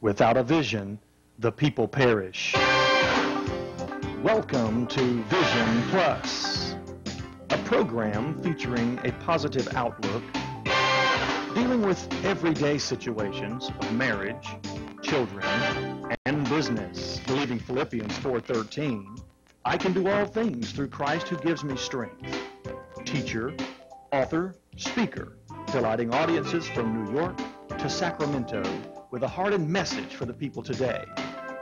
Without a vision, the people perish. Welcome to Vision Plus, a program featuring a positive outlook, dealing with everyday situations of marriage, children, and business. Believing Philippians 4:13, I can do all things through Christ who gives me strength. Teacher, author, speaker, delighting audiences from New York to Sacramento with a heart and message for the people today.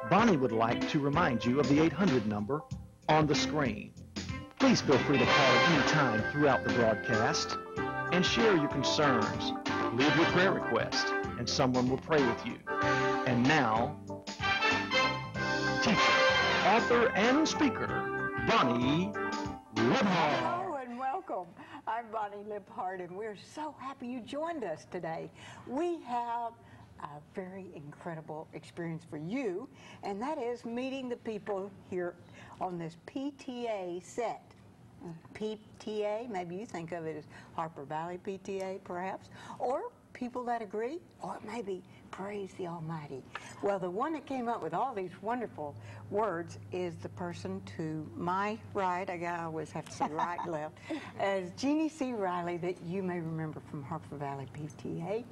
Bonnie would like to remind you of the 800 number on the screen. Please feel free to call at any time throughout the broadcast and share your concerns. Leave your prayer request and someone will pray with you. And now, teacher, author, and speaker, Bonnie Liphart. Hello and welcome. I'm Bonnie Liphart, and we're so happy you joined us today. We have a very incredible experience for you, and that is meeting the people here on this PTA set. PTA, maybe you think of it as Harper Valley PTA perhaps, or people that agree, or maybe praise the Almighty. Well, the one that came up with all these wonderful words is the person to my right, I always have to say right, left, as Jeannie C. Riley, that you may remember from Harper Valley PTA.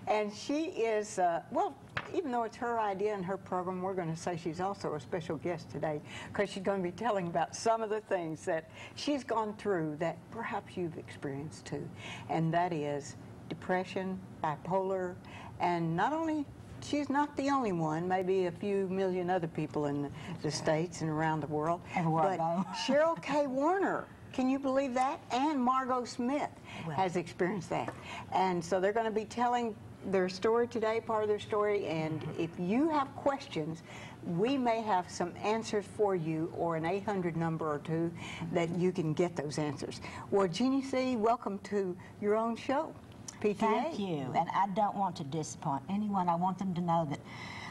And she is, well, even though it's her idea and her program, we're going to say she's also a special guest today because she's going to be telling about some of the things that she's gone through that perhaps you've experienced too. And that is depression, bipolar, and not only, she's not the only one, maybe a few million other people in the States and around the world. Everywhere but Cheryl K. Warner, can you believe that? And Margot Smith has experienced that. And so they're going to be telling their story today, part of their story, and if you have questions, we may have some answers for you, or an 800 number or two that you can get those answers. Well, Jeannie C., welcome to your own show, PTA. Thank you, and I don't want to disappoint anyone. I want them to know that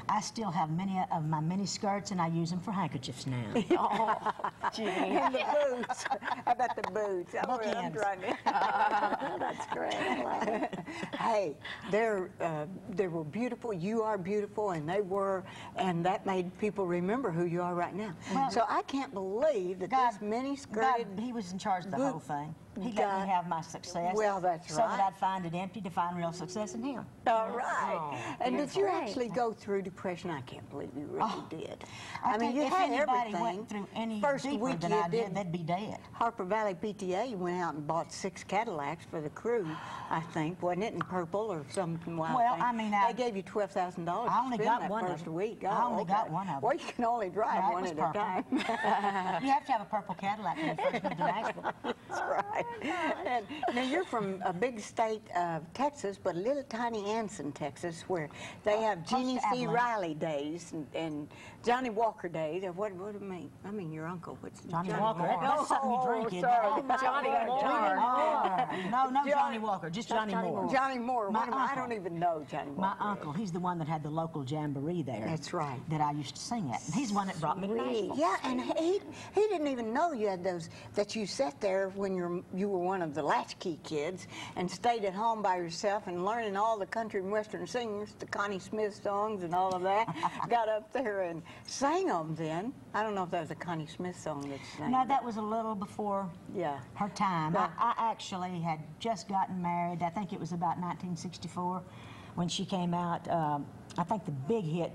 I still have many of my mini skirts, and I use them for handkerchiefs now. Oh, Jeannie. And the boots. How about the boots? Oh, I'm trying to. That's great. I love it. Hey, they were beautiful. You are beautiful, and they were, and that made people remember who you are right now. Well, so I can't believe that this mini-skirted... He was in charge of the whole thing. He let me have my success. Well, that's right. So that I'd find it empty to find real success in him. All right. Oh, and did you actually go through depression? I can't believe you really did. I mean, you if had anybody everything. went through any First deeper week than you I did, they'd be dead. Harper Valley PTA, you went out and bought 6 Cadillacs for the crew, I think, wasn't it, in purple or something wild Well, thing. I mean, they gave you $12,000 I only got one first of week. I only got one of them. Well, you can only drive one at a time. You have to have a purple Cadillac when you first come to Nashville. That's right. And now you're from a big state of Texas, but a little tiny Anson, Texas, where they have Jeannie C. Riley days and Johnny Walker days. What do you mean? I mean your uncle. What's Johnny Walker? That's something you drink, isn't it? Johnny Moore. No, Johnny Walker, just Johnny Moore. Johnny Moore. I don't even know Johnny Walker. My uncle, he's the one that had the local jamboree there. That's right. That I used to sing at. And he's the one that brought me to Nashville. Yeah, and he didn't even know you had those, that you sat there when you were one of the latchkey kids and stayed at home by yourself and learning all the country and western singers, the Connie Smith songs and all of that. Got up there and sang them then. I don't know if that was a Connie Smith song that you sang. No, that was a little before her time. I actually had just gotten married. I think it was about 1964 when she came out. I think the big hit,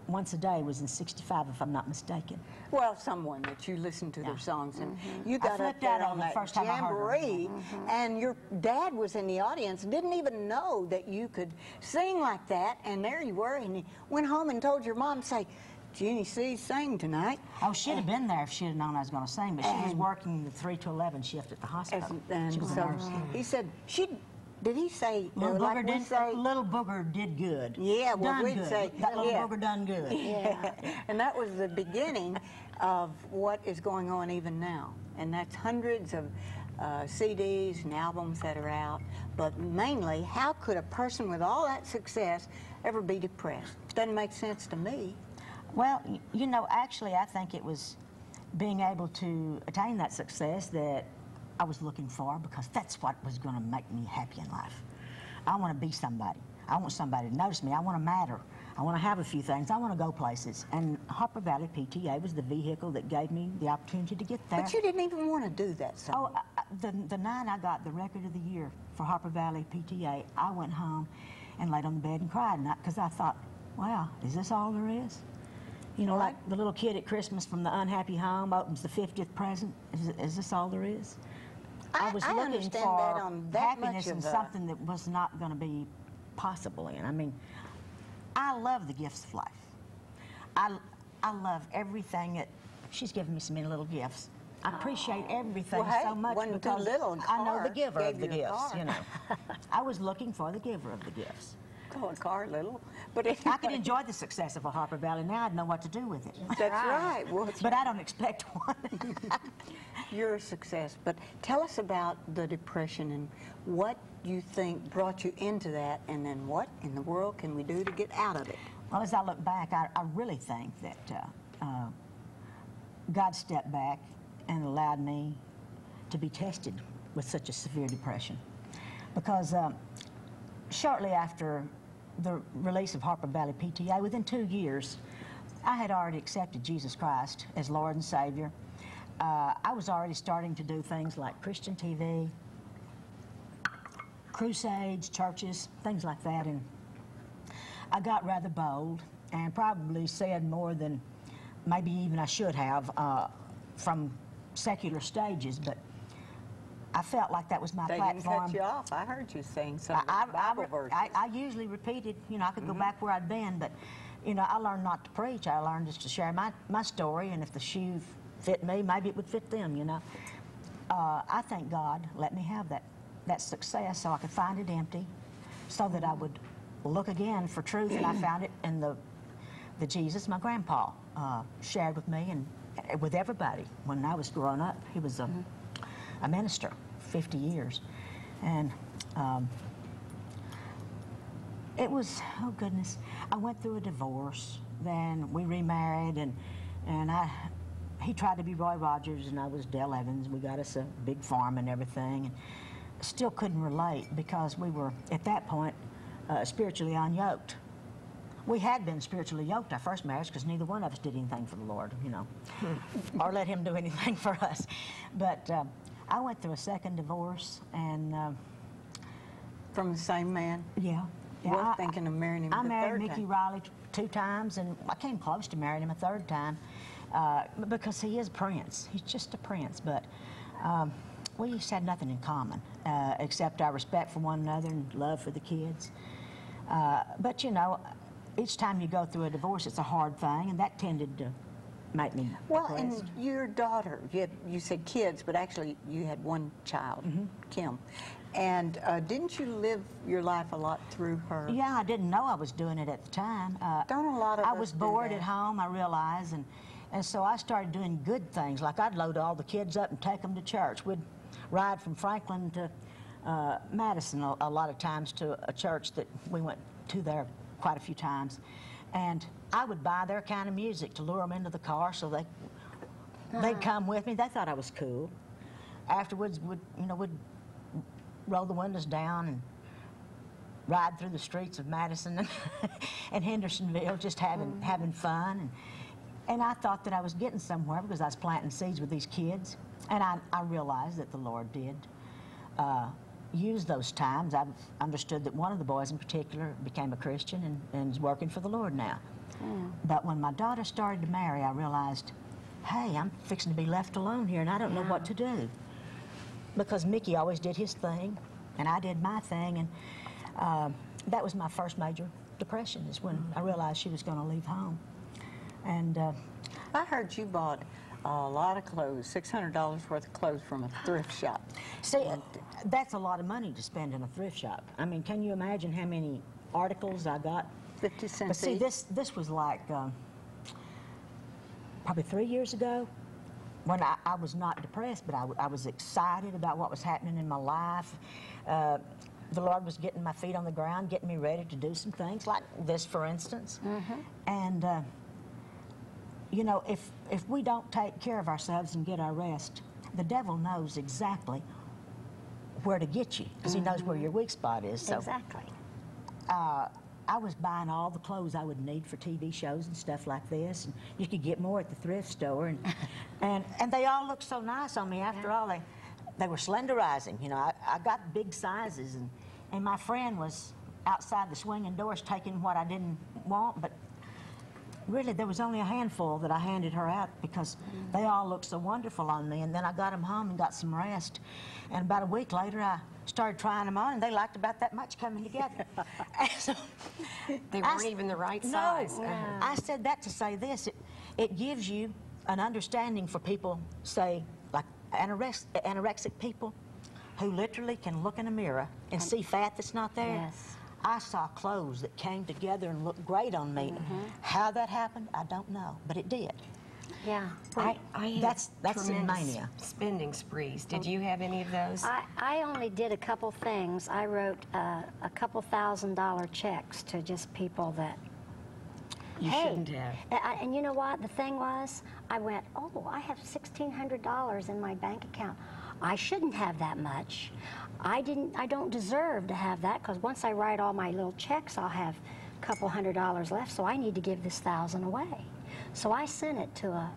Once a Day, was in '65, if I'm not mistaken. Well, someone that you listened to their songs, and you got up there on that first time jamboree, and your dad was in the audience, didn't even know that you could sing like that, and there you were, and he went home and told your mom, say, Jeannie C. sang tonight. Oh, she'd have been there if she'd have known I was going to sing, but she was working the 3 to 11 shift at the hospital. And she was a nurse. He said, did he say, Little Booger did good. Yeah, well, done we'd good. say, that Little Booger done good. Yeah, and that was the beginning of what is going on even now. And that's hundreds of CDs and albums that are out. But mainly, how could a person with all that success ever be depressed? It doesn't make sense to me. Well, you know, actually, I think it was being able to attain that success that I was looking for, because that's what was going to make me happy in life. I want to be somebody. I want somebody to notice me. I want to matter. I want to have a few things. I want to go places. And Harper Valley PTA was the vehicle that gave me the opportunity to get there. But you didn't even want to do that, son. Oh, the night I got the record of the year for Harper Valley PTA, I went home and laid on the bed and cried, because I thought, wow, is this all there is? You know, like the little kid at Christmas from the unhappy home opens the 50th present. Is this all there is? I was looking for happiness in something that was not going to be possible in. I mean, I love the gifts of life. I love everything that she's given me so many little gifts. I appreciate everything so much because I know the giver of the gifts, you know. I was looking for the giver of the gifts. Oh, a car little. But anyway. I could enjoy the success of a Harper Valley. Now I'd know what to do with it. That's right. Well, but I don't expect one. You're a success. But tell us about the Depression and what you think brought you into that, and then what in the world can we do to get out of it? Well, as I look back, I really think that God stepped back and allowed me to be tested with such a severe depression. Because shortly after the release of Harper Valley PTA, within 2 years, I had already accepted Jesus Christ as Lord and Savior. I was already starting to do things like Christian TV, crusades, churches, things like that, and I got rather bold and probably said more than maybe even I should have from secular stages, but I felt like that was my platform. They didn't cut you off. I heard you saying some Bible verses. I usually repeated, you know, I could go back where I'd been, but, you know, I learned not to preach. I learned just to share my story, and if the shoe fit me, maybe it would fit them, you know. I thank God let me have that success so I could find it empty, so that I would look again for truth, and I found it in the Jesus my grandpa shared with me and with everybody. When I was growing up, he was a minister, 50 years. And it was, oh goodness, I went through a divorce, then we remarried, and he tried to be Roy Rogers and I was Dell Evans. We got us a big farm and everything, and still couldn't relate because we were, at that point, spiritually unyoked. We had been spiritually yoked our first marriage because neither one of us did anything for the Lord, you know, or let him do anything for us. But I went through a second divorce, and from the same man? Yeah. We're thinking of marrying him the third time. I married Mickey Riley 2 times, and I came close to marrying him a 3rd time because he is a prince. He's just a prince, but we just had nothing in common except our respect for one another and love for the kids. But, you know, each time you go through a divorce, it's a hard thing, and that tended to make me depressed. And your daughter, you said kids, but actually you had one child, Kim. And didn't you live your life a lot through her? Yeah, I didn't know I was doing it at the time. Don't a lot of us I was bored at home, I realized, and so I started doing good things. Like I'd load all the kids up and take them to church. We'd ride from Franklin to Madison a lot of times to a church that we went to there quite a few times. And I would buy their kind of music to lure them into the car so they'd come with me. They thought I was cool. Afterwards, we'd roll the windows down and ride through the streets of Madison and Hendersonville, just having fun. And I thought that I was getting somewhere because I was planting seeds with these kids. And I realized that the Lord did use those times. I've understood that one of the boys in particular became a Christian and is working for the Lord now. But when my daughter started to marry, I realized, hey, I'm fixing to be left alone here, and I don't know what to do. Because Mickey always did his thing, and I did my thing, and that was my first major depression, is when I realized she was going to leave home. And I heard you bought a lot of clothes, $600 worth of clothes from a thrift shop. See, that's a lot of money to spend in a thrift shop. I mean, can you imagine how many articles I got? 50 cents But see, each. this was like probably 3 years ago, when I was not depressed, but I was excited about what was happening in my life. The Lord was getting my feet on the ground, getting me ready to do some things, like this, for instance. And you know, if we don't take care of ourselves and get our rest, the devil knows exactly where to get you, because he knows where your weak spot is. So, exactly. I was buying all the clothes I would need for TV shows and stuff like this, and you could get more at the thrift store, and they all looked so nice on me. After all, they were slenderizing. You know, I got big sizes, and my friend was outside the swinging doors taking what I didn't want, but really there was only a handful that I handed her out because they all looked so wonderful on me. And then I got them home and got some rest, and about a week later I started trying them on, and they liked about that much coming together. So, they weren't even the right size. No, I said that to say this. It gives you an understanding for people, say, like anorexic people, who literally can look in a mirror and see fat that's not there. Yes. I saw clothes that came together and looked great on me. How that happened, I don't know, but it did. Yeah. I had That's in tremendous mania. spending sprees. Did you have any of those? I only did a couple things. I wrote a couple $1,000 checks to just people that, You hey, shouldn't have. And you know what? The thing was, I went, oh, I have $1,600 in my bank account. I shouldn't have that much. I don't deserve to have that, because once I write all my little checks, I'll have a couple $100 left, so I need to give this $1,000 away. So I sent it to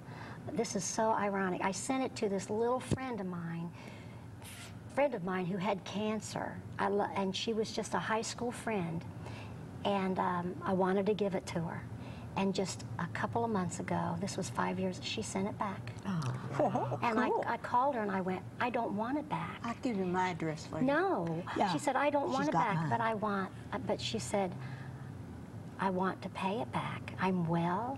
this is so ironic, I sent it to this little friend of mine who had cancer, and she was just a high school friend, and I wanted to give it to her. And just a couple of months ago, this was 5 years, she sent it back. Oh, And cool. I called her and I went, I don't want it back. I'll give you my address later. No. Yeah. She said, I don't want She's it got back, mine. but she said, I want to pay it back. I'm well.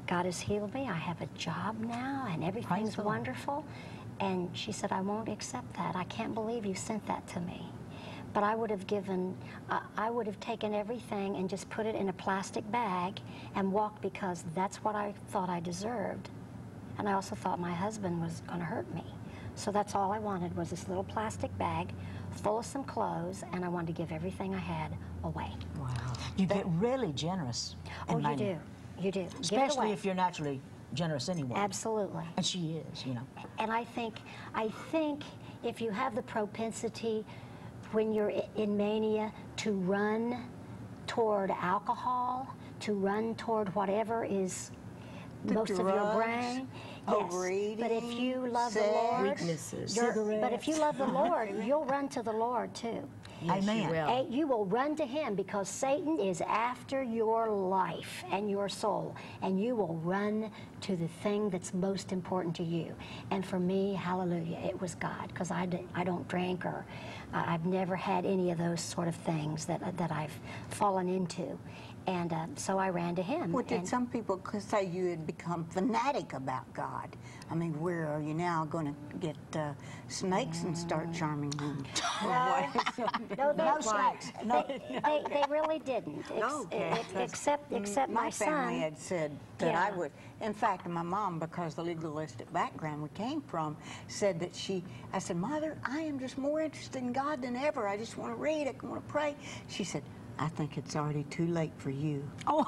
God has healed me. I have a job now, and everything's God. wonderful. And she said, I won't accept that. I can't believe you sent that to me. But I would have taken everything and just put it in a plastic bag and walked, because that's what I thought I deserved. And I also thought my husband was going to hurt me. So that's all I wanted, was this little plastic bag full of some clothes, and I wanted to give everything I had away. Wow. You get really generous in Oh, you mania. do. You do. Give it Especially away. if you're naturally generous anyway. Absolutely. And she is, you know. And I think if you have the propensity when you're in mania to run toward alcohol, to run toward whatever is The most of your drugs, brain. overeating, But if you love sex, the Lord, weaknesses. but if you love the Lord, you'll run to the Lord too. Yes, Amen. you will. And you will run to him, because Satan is after your life and your soul, and you will run to the thing that's most important to you. And for me, hallelujah, it was God, because I don't drink, or I've never had any of those sort of things that I've fallen into. And so I ran to him. Well, did And- some people could say you had become fanatic about God? I mean, where are you now going to get snakes and start charming them? No, No snakes. No. they really didn't. Except my family son. had said that I Yeah. would. In fact, my mom, because the legalistic background we came from, said that I said, Mother, I am just more interested in God than ever. I just want to read, I want to pray. She said, I think it's already too late for you. Oh.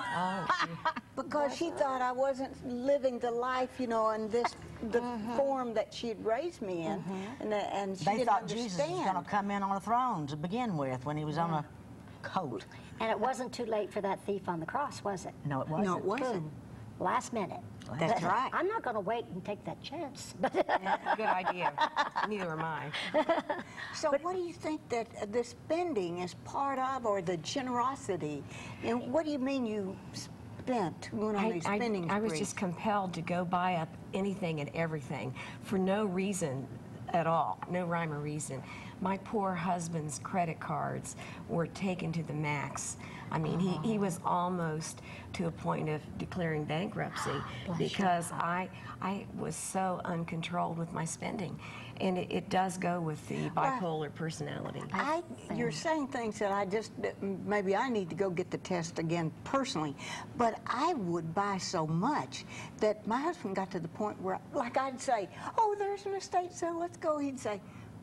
Because she thought I wasn't living the life, you know, in the form that she had raised me in, and she They didn't thought understand. Jesus was going to come in on a throne to begin with when he was on a coat. And it wasn't too late for that thief on the cross, was it? No, it wasn't. No, it wasn't. Boom. Last minute. That's right. I'm not going to wait and take that chance. Good idea. Neither am I. So what do you think that the spending is part of, or the generosity? And what do you mean you went on these spending I was sprees? just compelled to go buy up anything and everything for no reason at all, no rhyme or reason. My poor husband's credit cards were taken to the max. I mean, he was almost to a point of declaring bankruptcy because I was so uncontrolled with my spending. And it does go with the bipolar personality. You're saying things that maybe I need to go get the test again personally, but I would buy so much that my husband got to the point where, like, I'd say, oh, there's an estate sale, let's go. He'd say,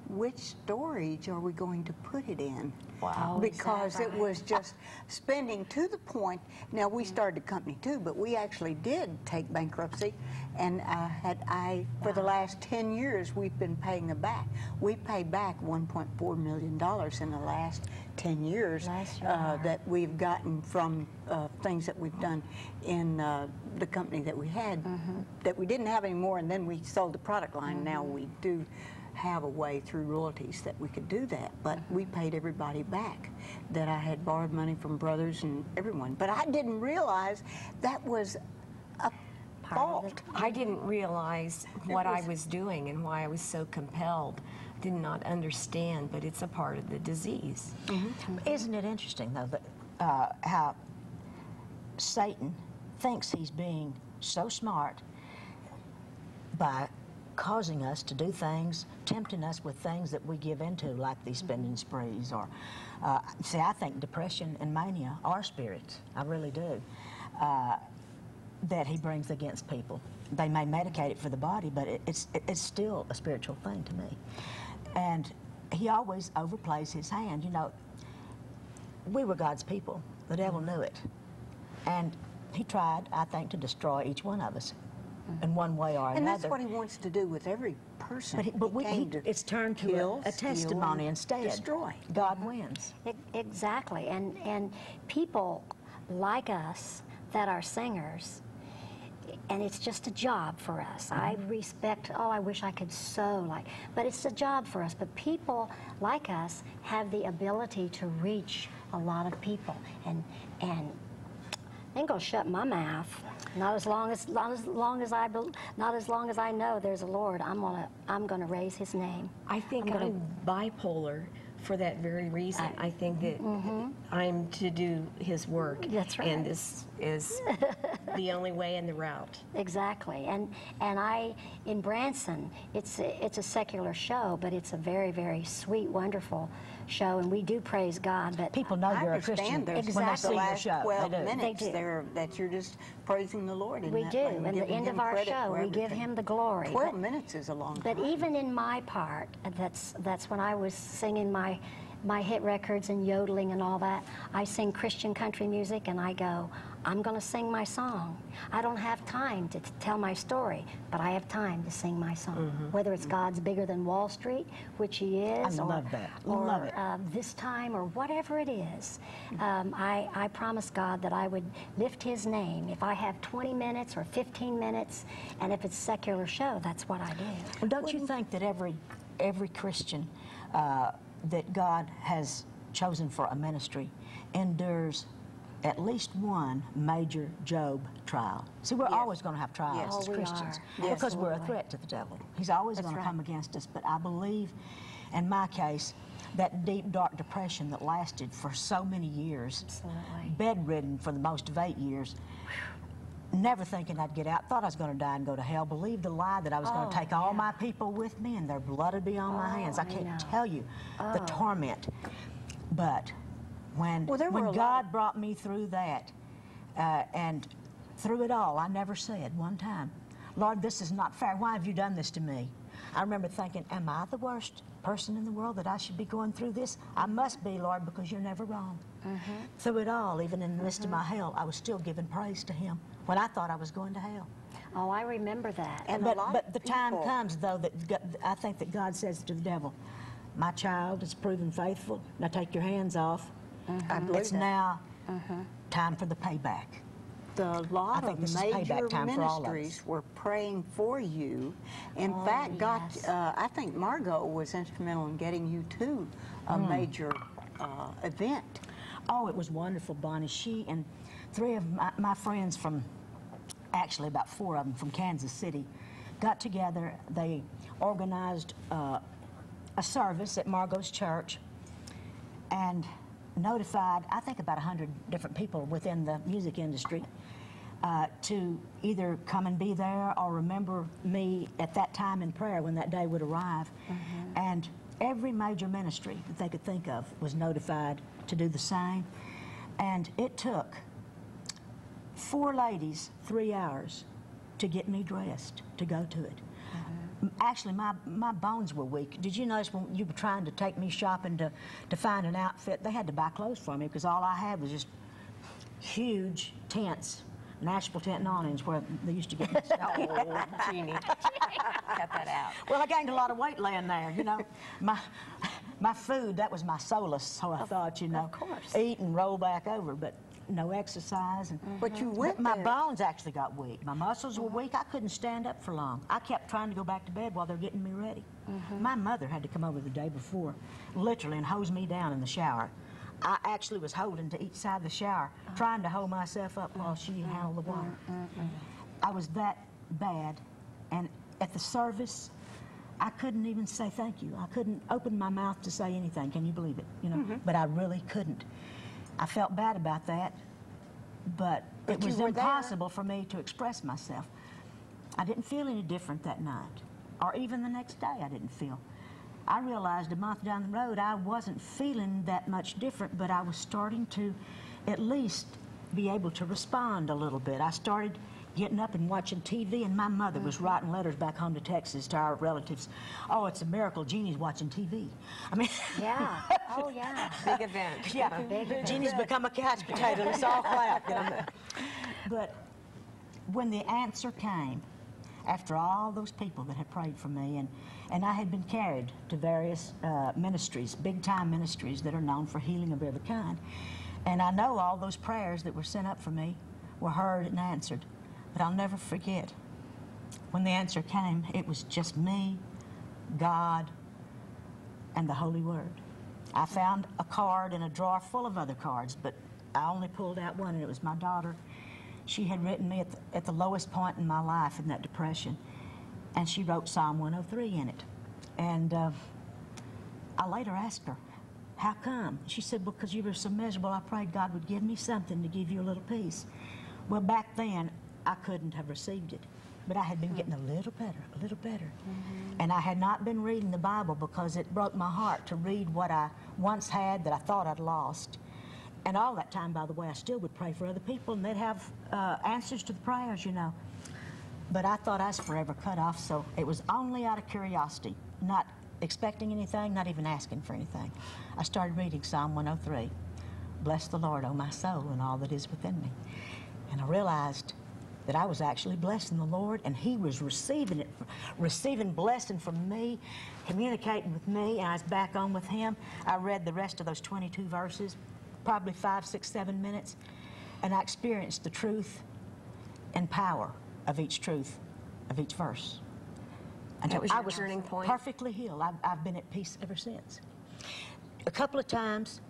which storage are we going to put it in? Wow. Because it was just spending to the point. Now, we started a company too, but we actually did take bankruptcy, and for the last 10 years, we've been paying it back. We paid back $1.4 million in the last 10 years that we've gotten from things that we've done in the company that we had, that we didn't have anymore, and then we sold the product line. Now we do have a way through royalties that we could do that, but we paid everybody back that I had borrowed money from brothers and everyone. But I didn't realize that was a fault. I didn't realize what I was doing and why I was so compelled. Did not understand, but it's a part of the disease. Isn't it interesting, though, that how Satan thinks he's being so smart by causing us to do things, tempting us with things that we give into, like these spending sprees, or see, I think depression and mania are spirits. I really do. That he brings against people. They may medicate it for the body, but it's still a spiritual thing to me. And he always overplays his hand. You know, we were God's people. The devil knew it. And he tried, I think, to destroy each one of us in one way or another. And that's what he wants to do with every person. It's turned to kill, a testimony instead. Destroy. God wins. Exactly. And people like us that are singers, and it's just a job for us. I respect, I wish I could sew but it's a job for us. But people like us have the ability to reach a lot of people, and I ain't gonna shut my mouth. Not as long as I know there's a Lord. I'm gonna raise His name. I think I'm bipolar for that very reason. I think that I'm to do His work. That's right. And this is the only way and the route. Exactly. And in Branson, it's a secular show, but it's a very, very sweet, wonderful show, and we do praise God. But people know you're a Christian when they see your show. 12 minutes there that you're just praising the Lord. We do. At the end of our show, we give Him the glory. 12 minutes is a long time. But even in my part, that's when I was singing my hit records and yodeling and all that. I sing Christian country music, and I go, I'm going to sing my song. I don't have time to tell my story, but I have time to sing my song. Whether it's God's bigger than Wall Street, which He is, I love that. or love it. This time, or whatever it is, I promised God that I would lift His name. If I have 20 minutes or 15 minutes, and if it's a secular show, that's what I do. Well, don't you think that every Christian that God has chosen for a ministry endures at least one major Job trial? See, we're always going to have trials as Christians because we're a threat to the devil. He's always going to come against us. But I believe, in my case, that deep, dark depression that lasted for so many years, bedridden for the most of 8 years, never thinking I'd get out, thought I was going to die and go to hell, believed the lie that I was going to take all my people with me and their blood would be on my hands. I can't tell you the torment. But when God brought me through that, and through it all, I never said one time, Lord, this is not fair. Why have you done this to me? I remember thinking, am I the worst person in the world that I should be going through this? I must be, Lord, because you're never wrong. Through it all, even in the midst of my hell, I was still giving praise to Him when I thought I was going to hell. Oh, I remember that. And but the time comes, though, that I think that God says to the devil, my child is proven faithful. Now take your hands off. It's now time for the payback. A lot of major ministries were praying for you. In fact, I think Margot was instrumental in getting you to a major event. Oh, it was wonderful, Bonnie. She and 3 of my friends from, actually about 4 of them from Kansas City, got together. They organized a service at Margot's church and notified, I think, about 100 different people within the music industry to either come and be there or remember me at that time in prayer when that day would arrive. And every major ministry that they could think of was notified to do the same. And it took 4 ladies 3 hours to get me dressed to go to it. Actually, my bones were weak. Did you notice when you were trying to take me shopping to find an outfit, they had to buy clothes for me because all I had was just huge tents, Nashville tent and awnings where they used to get me stuff. Oh, Jeannie. Cut that out. Well, I gained a lot of weight laying there, you know. My food, that was my solace, so I thought, you know. Of course. Eat and roll back over, but no exercise. And But you went my there. bones actually got weak. My muscles were weak. I couldn't stand up for long. I kept trying to go back to bed while they're getting me ready. My mother had to come over the day before, literally, and hose me down in the shower. I actually was holding to each side of the shower, trying to hold myself up while she handled the water. I was that bad, and at the service, I couldn't even say thank you. I couldn't open my mouth to say anything. Can you believe it? You know, but I really couldn't. I felt bad about that, but it was you were there. impossible for me to express myself. I didn't feel any different that night, or even the next day I didn't feel. I realized a month down the road I wasn't feeling that much different, but I was starting to at least be able to respond a little bit. I started getting up and watching TV, and my mother was writing letters back home to Texas to our relatives. Oh, it's a miracle Jeannie's watching TV. I mean, Yeah. Oh, yeah. Big event. yeah, Jeannie's become a couch potato. It's all clap, you know. But when the answer came, after all those people that had prayed for me, and I had been carried to various ministries, big-time ministries that are known for healing of every kind, and I know all those prayers that were sent up for me were heard and answered. But I'll never forget, when the answer came, it was just me, God, and the Holy Word. I found a card in a drawer full of other cards, but I only pulled out one, and it was my daughter. She had written me at the lowest point in my life in that depression, and she wrote Psalm 103 in it. And I later asked her, how come? She said, because you were so miserable, I prayed God would give me something to give you a little peace. Well, back then, I couldn't have received it, but I had been getting a little better, a little better. And I had not been reading the Bible because it broke my heart to read what I once had that I thought I'd lost. And all that time, by the way, I still would pray for other people, and they'd have answers to the prayers, you know. But I thought I was forever cut off, so it was only out of curiosity, not expecting anything, not even asking for anything. I started reading Psalm 103. Bless the Lord, O my soul, and all that is within me. And I realized that I was actually blessing the Lord, and He was receiving blessing from me, communicating with me, and I was back on with Him. I read the rest of those 22 verses, probably 5, 6, 7 minutes, and I experienced the truth and power of each truth, of each verse. Until was I your was turning point? perfectly healed. I've been at peace ever since. A couple of times,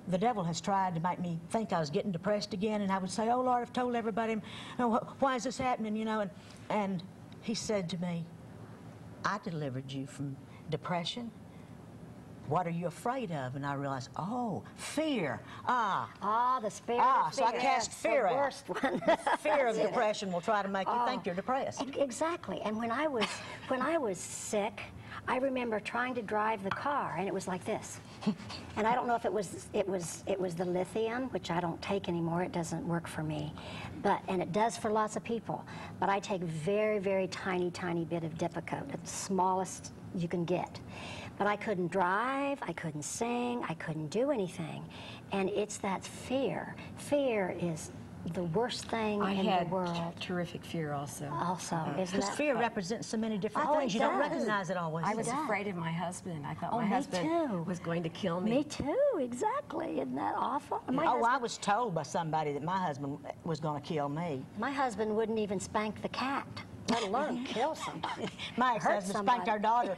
the devil has tried to make me think I was getting depressed again, and I would say, oh, Lord, I've told everybody, oh, why is this happening, you know? And He said to me, I delivered you from depression. What are you afraid of? And I realized, oh, fear. The spirit of So I fear. cast That's fear the out. worst one. Fear of depression will try to make you think you're depressed. Exactly. And when I was sick, I remember trying to drive the car, and it was like this. And I don't know if it was the lithium, which I don't take anymore. It doesn't work for me, and it does for lots of people. But I take very, very tiny bit of Dipacoat, the smallest you can get. But I couldn't drive, I couldn't sing, I couldn't do anything. And it's that fear. Fear is the worst thing in the world. I had terrific fear also. Isn't Because that? fear represents so many different Oh, things. it You don't does. recognize it always. I was afraid of my husband. I thought my me husband too. was going to kill me. Me too, exactly. Isn't that awful? I was told by somebody that my husband was going to kill me. My husband wouldn't even spank the cat, let alone kill somebody. My Hurt ex-husband spanked somebody. our daughter,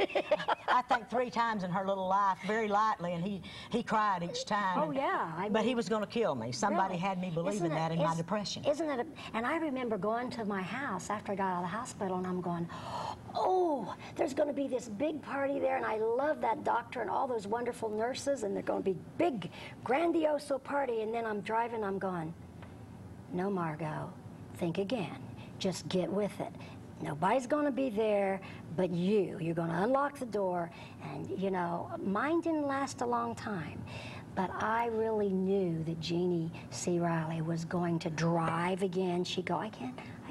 I think 3 times in her little life, very lightly, and he cried each time. Oh, yeah. But he was going to kill me. Somebody Really? had me believing that in my depression. Isn't it? And I remember going to my house after I got out of the hospital, and I'm going, oh, there's going to be this big party there, and I love that doctor and all those wonderful nurses, and they're going to be big, grandioso party. And then I'm driving, I'm going, no, Margot, think again. Just get with it. Nobody's going to be there but you. You're going to unlock the door, and, you know, mine didn't last a long time. But I really knew that Jeannie C. Riley was going to drive again. She'd go, I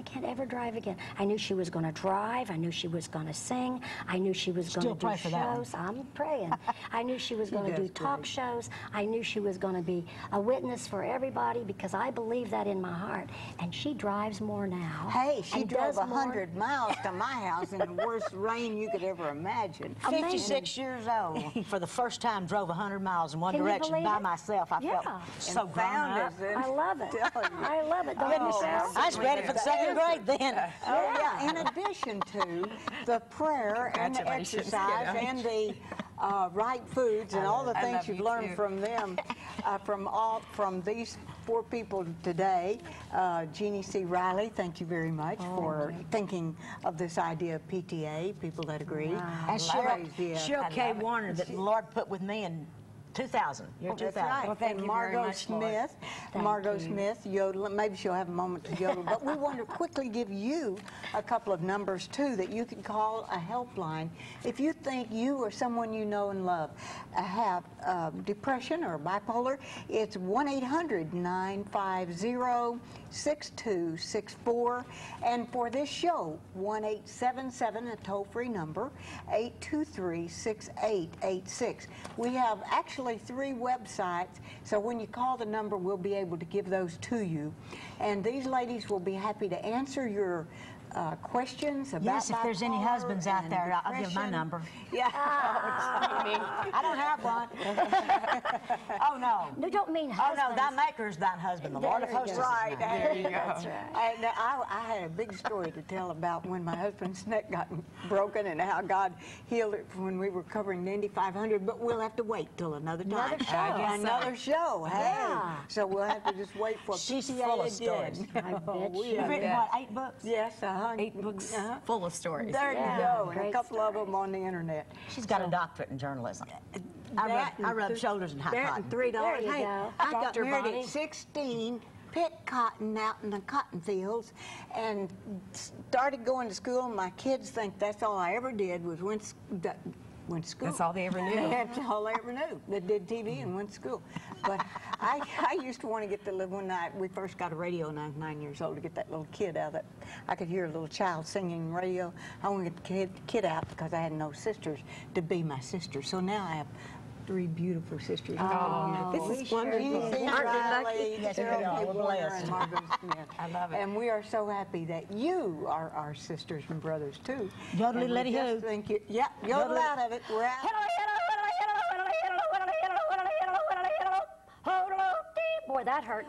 can't ever drive again. I knew she was going to drive. I knew she was going to sing. I knew she was going to do shows. I'm praying. I knew she was going to do talk shows. I knew she was going to be a witness for everybody because I believe that in my heart. And she drives more now. Hey, she drove 100 miles to my house in the worst rain you could ever imagine. 56 years old. For the first time, drove 100 miles in one direction by myself. I felt so grown up. I love it. I love it. I was ready for the second grade then. Oh, yeah. In addition to the prayer and the exercise and the right foods and all the things you've learned from them, from these 4 people today. Jeannie C. Riley, thank you very much for thinking of this idea of PTA, people that agree. And Cheryl K. Warner that the Lord put with me in 2000. Year 2000. That's right. Well, thank you Margot very much, Smith. Margot Smith, yodel. Maybe she'll have a moment to yodel. But we want to quickly give you a couple of numbers, too, that you can call a helpline. If you think you or someone you know and love have depression or bipolar, it's 1-800-950-6264. And for this show, 1-877, a toll-free number, 823-6886. We have actually 3 websites, so when you call the number, we'll be able to give those to you. And these ladies will be happy to answer your questions about Yes, if there's any husbands out there, I'll give my number. Yeah. I don't have one. Oh, no. No, don't mean Oh, husbands. no, thy maker is thine husband. The Lord of hosts is his Right, name. there you go. That's right. And I had a big story to tell about when my husband's neck got broken and how God healed it when we were covering the Indy 500, but we'll have to wait till another time. Another show. Another show, hey. Yeah. So we'll have to just wait for She's PTA full of again. stories. I bet We you are You've written, there. what, 8 books? Yes, 8 books full of stories. There you Yeah, go, and a great couple of them on the internet. She's got a doctorate in journalism. I rub shoulders and hot That cotton. and $3. There you Hey, go. I got Dr. married Bonnie. at 16, picked cotton out in the cotton fields, and started going to school. My kids think that's all I ever did was went to school. That's all they ever knew. That's all they ever knew. They did TV and went to school. But I used to want to get the little, when we first got a radio when I was 9 years old, to get that little kid out that I could hear a little child singing radio. I want to get the kid out because I had no sisters to be my sister. So now I have 3 beautiful sisters. Oh, this is wonderful. Aren't we lucky? Yes, we are. We're blessed. And Margot Smith. I love it. And we are so happy that you are our sisters and brothers too. Yodel, And we letty just ho. think you, yeah, yodel out of it. We're out. Boy, that hurt.